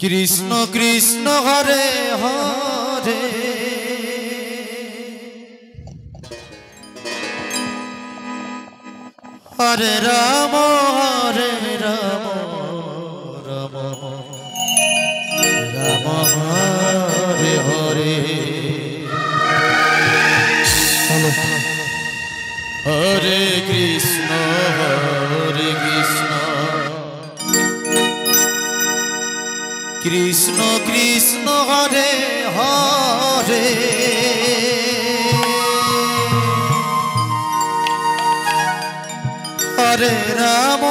Krishna Krishna Hare Hare Hare Ram Hare Ram Ram Ram Hare Hare Hare Krishna Krishna Krishna Hare Hare Hare Ram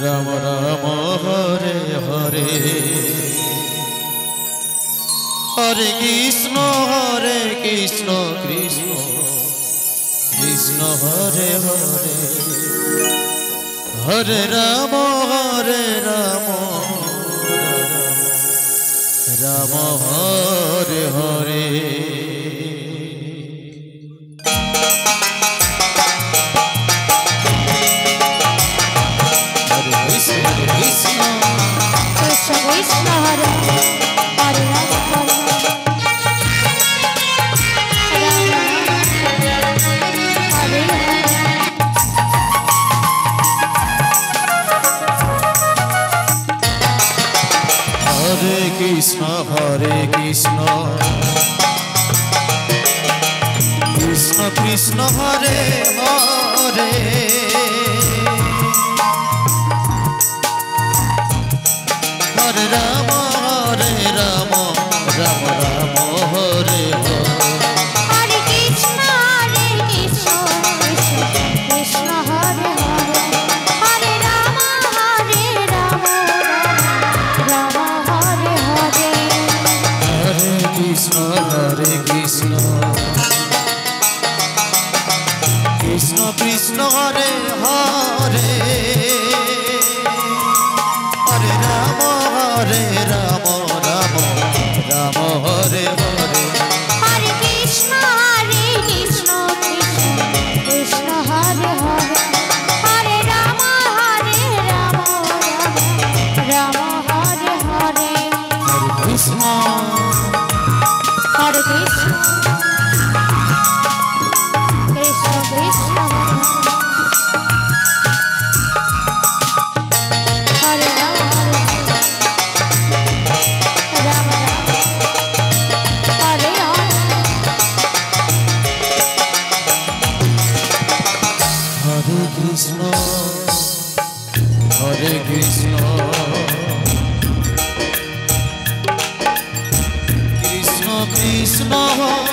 Ram Ram Hare Hare Hare Krishna Krishna Krishna Hare Hare Hare Ram Ram Hare Hare Krishna Hare Krishna Krishna Krishna Hare Hare Hare Ram Ram Ram Hare Hare Hare Krishna Krishna Krishna Hare Hare Hare Ram Ram Ram Hare Hare Hare Krishna Krishna Krishna Hare Hare Hare Ram Ram Hare Hare Hare Krishna Hare Krishna, Krishna Krishna, Hare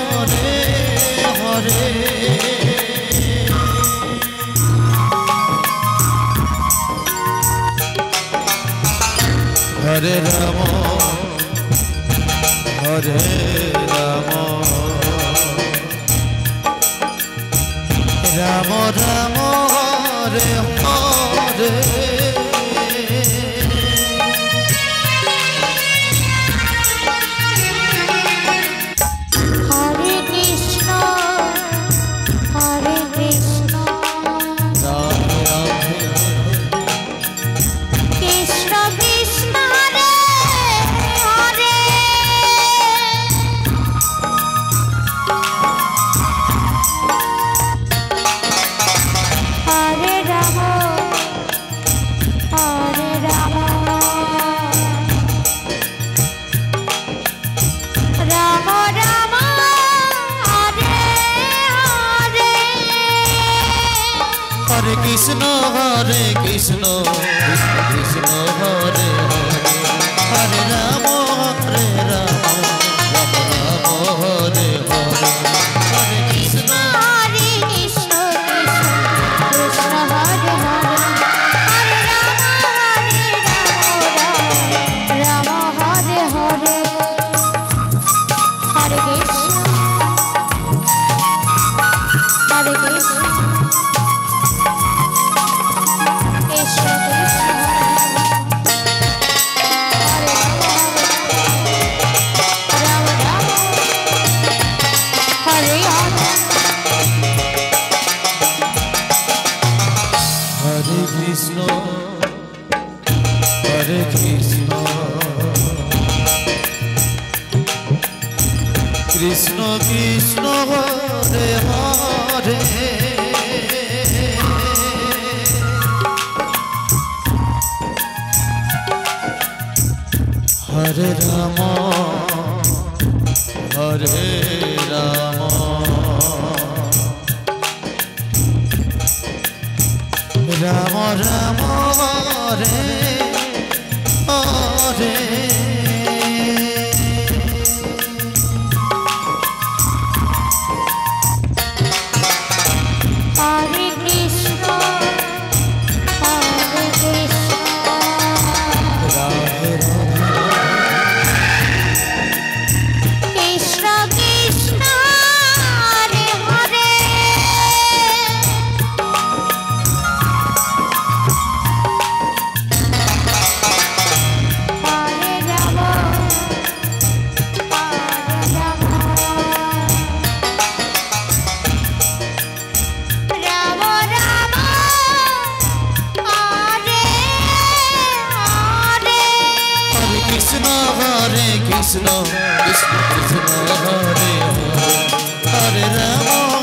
Rama, Rama Rama, Hare Hare. Hare Krishna, Hare Krishna. Krishna Hare Hare Hare Ram Ram Ram Hare Hare Krishna Hare Krishna Krishna Krishna Hare Hare Ram Ram Ram Hare Hare Hare Krishna Krishna, Krishna Hare Hare, Hare Rama, Rama Hare Hare, Hare Krishna, Hare Krishna. Krishna Krishna Krishna Hare Krishna Krishna Krishna Hare Hare Hare Ram Hare Ram Ram Ram Hare Hare Hare Krishna, Hare Krishna, Radhe Krishna Krishna, Hare Hare, Hare Rama, Hare Rama, Rama Rama, Hare Hare. Hare Krishna Krishna Krishna Krishna Hare Hare Hare Ram